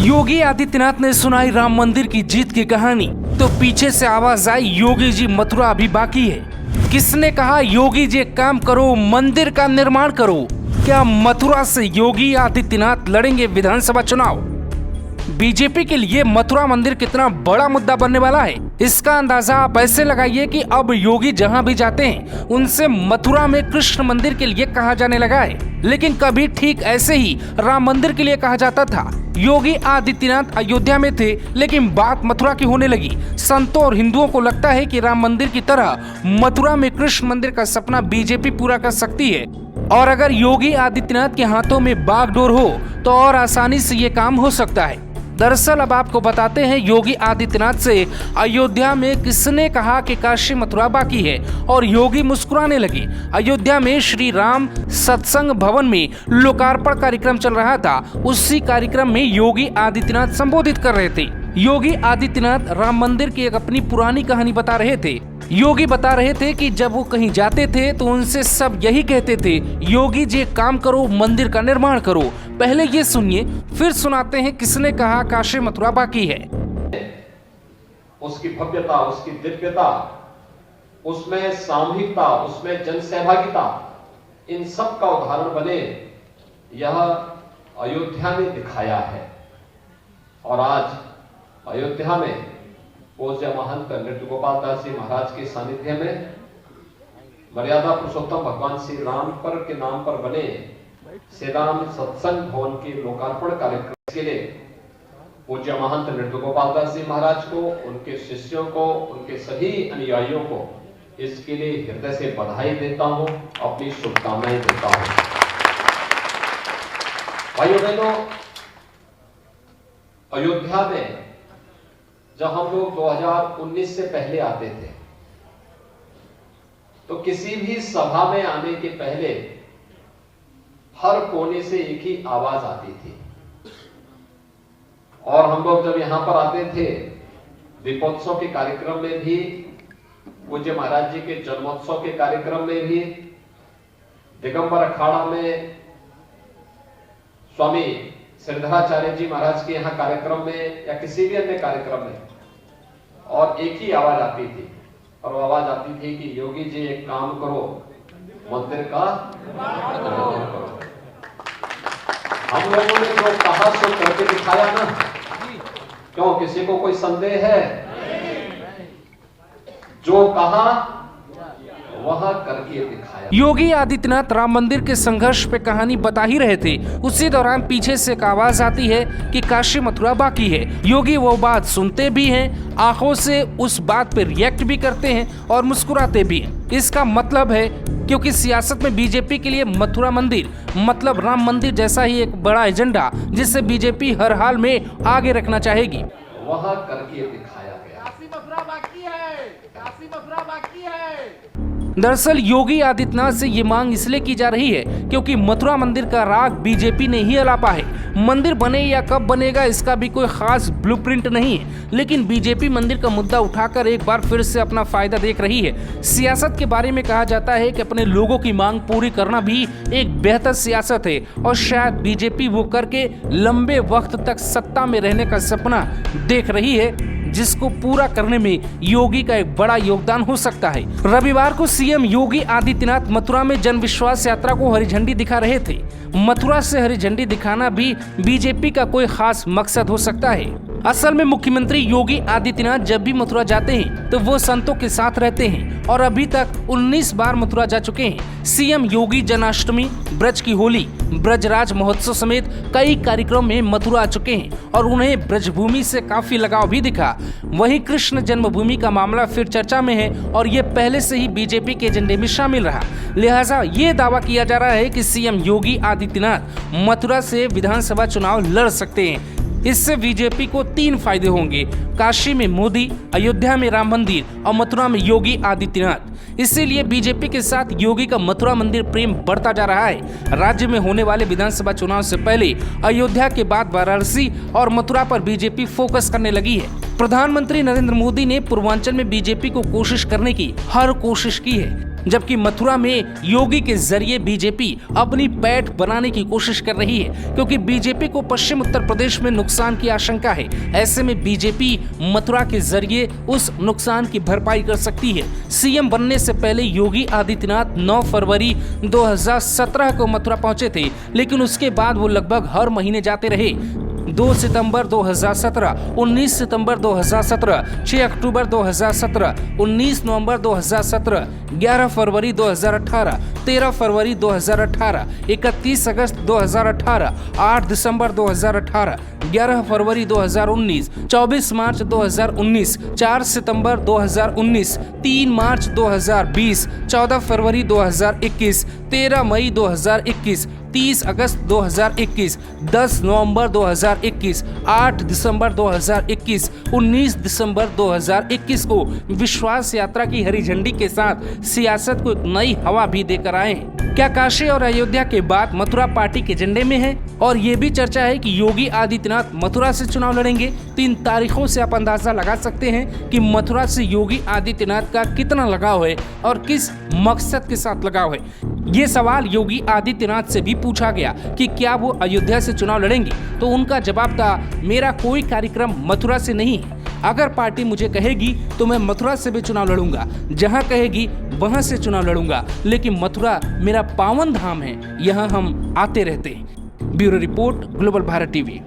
योगी आदित्यनाथ ने सुनाई राम मंदिर की जीत की कहानी, तो पीछे से आवाज आई योगी जी मथुरा अभी बाकी है। किसने कहा योगी जी एक काम करो, मंदिर का निर्माण करो? क्या मथुरा से योगी आदित्यनाथ लड़ेंगे विधानसभा चुनाव? बीजेपी के लिए मथुरा मंदिर कितना बड़ा मुद्दा बनने वाला है, इसका अंदाजा आप ऐसे लगाइए कि अब योगी जहां भी जाते हैं उनसे मथुरा में कृष्ण मंदिर के लिए कहा जाने लगा है। लेकिन कभी ठीक ऐसे ही राम मंदिर के लिए कहा जाता था। योगी आदित्यनाथ अयोध्या में थे, लेकिन बात मथुरा की होने लगी। संतों और हिंदुओं को लगता है कि राम मंदिर की तरह मथुरा में कृष्ण मंदिर का सपना बीजेपी पूरा कर सकती है, और अगर योगी आदित्यनाथ के हाथों में बागडोर हो तो और आसानी से ये काम हो सकता है। दरअसल अब आपको बताते हैं योगी आदित्यनाथ से अयोध्या में किसने कहा कि काशी मथुरा बाकी है, और योगी मुस्कुराने लगे। अयोध्या में श्री राम सत्संग भवन में लोकार्पण कार्यक्रम चल रहा था। उसी कार्यक्रम में योगी आदित्यनाथ संबोधित कर रहे थे। योगी आदित्यनाथ राम मंदिर की एक अपनी पुरानी कहानी बता रहे थे। योगी बता रहे थे कि जब वो कहीं जाते थे तो उनसे सब यही कहते थे, योगी जी एक काम करो, मंदिर का निर्माण करो। पहले ये सुनिए, फिर सुनाते हैं किसने कहा काशी मथुरा बाकी है। उसकी भव्यता, उसकी दिव्यता, उसमें सामूहिकता, उसमें जन सहभागिता, इन सब का उदाहरण बने, यह अयोध्या ने दिखाया है। और आज अयोध्या में पूज्य महंत नृत्य गोपाल दास जी महाराज के सानिध्य में मर्यादा पुरुषोत्तम भगवान श्री राम के नाम पर बने श्री राम सत्संग भवन के लोकार्पण कार्यक्रम के लिए पूज्य महंत नृत्य गोपाल दास जी महाराज को, उनके शिष्यों को, उनके सभी अनुयायियों को इसके लिए हृदय से बधाई देता हूं, अपनी शुभकामनाएं देता हूं। भाइयों बहनों, अयोध्या में जब हम लोग 2019 से पहले आते थे तो किसी भी सभा में आने के पहले हर कोने से एक ही आवाज आती थी, और हम लोग जब यहां पर आते थे दीपोत्सव के कार्यक्रम में भी, पूज्य महाराज जी के जन्मोत्सव के कार्यक्रम में भी, दिगंबर अखाड़ा में स्वामी श्रीधराचार्य जी महाराज के यहाँ कार्यक्रम में या किसी भी अन्य कार्यक्रम में, और एक ही आवाज आती थी, और वो आवाज आती थी कि योगी जी एक काम करो, मंदिर का निर्माण करो। हम लोगों ने जो कहा सो करके दिखाया ना, क्यों किसी को कोई संदेह है? जो कहा वहां करके दिखाया। योगी आदित्यनाथ राम मंदिर के संघर्ष पे कहानी बता ही रहे थे। उसी दौरान पीछे से एक आवाज आती है कि काशी मथुरा बाकी है। योगी वो बात सुनते भी हैं, आंखों से उस बात पे रिएक्ट भी करते हैं और मुस्कुराते भी हैं। इसका मतलब है क्योंकि सियासत में बीजेपी के लिए मथुरा मंदिर मतलब राम मंदिर जैसा ही एक बड़ा एजेंडा, जिसे बीजेपी हर हाल में आगे रखना चाहेगी। वहां करके दिखाया गया। काशी मथुरा बाकी है, काशी मथुरा बाकी है। दरअसल योगी आदित्यनाथ से ये मांग इसलिए की जा रही है क्योंकि मथुरा मंदिर का राग बीजेपी ने ही अलापा है। मंदिर बने या कब बनेगा इसका भी कोई खास ब्लूप्रिंट नहीं है, लेकिन बीजेपी मंदिर का मुद्दा उठाकर एक बार फिर से अपना फायदा देख रही है। सियासत के बारे में कहा जाता है कि अपने लोगों की मांग पूरी करना भी एक बेहतर सियासत है, और शायद बीजेपी वो करके लंबे वक्त तक सत्ता में रहने का सपना देख रही है, जिसको पूरा करने में योगी का एक बड़ा योगदान हो सकता है। रविवार को सीएम योगी आदित्यनाथ मथुरा में जन विश्वास यात्रा को हरी झंडी दिखा रहे थे। मथुरा से हरी झंडी दिखाना भी बीजेपी का कोई खास मकसद हो सकता है। असल में मुख्यमंत्री योगी आदित्यनाथ जब भी मथुरा जाते हैं तो वो संतों के साथ रहते हैं, और अभी तक 19 बार मथुरा जा चुके हैं। सीएम योगी जन्माष्टमी, ब्रज की होली, ब्रजराज महोत्सव समेत कई कार्यक्रम में मथुरा आ चुके हैं, और उन्हें ब्रजभूमि से काफी लगाव भी दिखा। वहीं कृष्ण जन्मभूमि का मामला फिर चर्चा में है, और ये पहले से ही बीजेपी के एजेंडे में शामिल रहा। लिहाजा ये दावा किया जा रहा है कि सीएम योगी आदित्यनाथ मथुरा से विधानसभा चुनाव लड़ सकते हैं। इससे बीजेपी को 3 फायदे होंगे: काशी में मोदी, अयोध्या में राम मंदिर और मथुरा में योगी आदित्यनाथ। इसीलिए बीजेपी के साथ योगी का मथुरा मंदिर प्रेम बढ़ता जा रहा है। राज्य में होने वाले विधानसभा चुनाव से पहले अयोध्या के बाद वाराणसी और मथुरा पर बीजेपी फोकस करने लगी है। प्रधानमंत्री नरेंद्र मोदी ने पूर्वांचल में बीजेपी को कोशिश करने की हर कोशिश की है। जबकि मथुरा में योगी के जरिए बीजेपी अपनी पैठ बनाने की कोशिश कर रही है, क्योंकि बीजेपी को पश्चिम उत्तर प्रदेश में नुकसान की आशंका है। ऐसे में बीजेपी मथुरा के जरिए उस नुकसान की भरपाई कर सकती है। सीएम बनने से पहले योगी आदित्यनाथ 9 फरवरी 2017 को मथुरा पहुंचे थे, लेकिन उसके बाद वो लगभग हर महीने जाते रहे। 2 सितंबर 2017, 19 सितंबर 2017, 6 अक्टूबर 2017, 19 नवंबर 2017, 11 फरवरी 2018, 13 फरवरी 2018, 31 अगस्त 2018, 8 दिसंबर 2018, 11 फरवरी 2019, 24 मार्च 2019, 4 सितंबर 2019, 3 मार्च 2020, 14 फरवरी 2021, 13 मई 2021, 30 अगस्त 2021, 10 नवंबर 2021, 8 दिसंबर 2021, 19 दिसंबर 2021 को विश्वास यात्रा की हरी झंडी के साथ सियासत को एक नई हवा भी देकर आए हैं। क्या काशी और अयोध्या के बाद मथुरा पार्टी के एजेंडे में है? और ये भी चर्चा है कि योगी आदित्यनाथ मथुरा से चुनाव लड़ेंगे। तो इन तारीखों से आप अंदाजा लगा सकते हैं कि मथुरा से योगी आदित्यनाथ का कितना लगाव है और किस मकसद के साथ लगाव है। ये सवाल योगी आदित्यनाथ से भी पूछा गया कि क्या वो अयोध्या से चुनाव लड़ेंगे, तो उनका जवाब था, मेरा कोई कार्यक्रम मथुरा से नहीं है। अगर पार्टी मुझे कहेगी तो मैं मथुरा से भी चुनाव लड़ूंगा, जहां कहेगी वहां से चुनाव लड़ूंगा, लेकिन मथुरा मेरा पावन धाम है, यहाँ हम आते रहते हैं। Bureau report, global Bharat TV.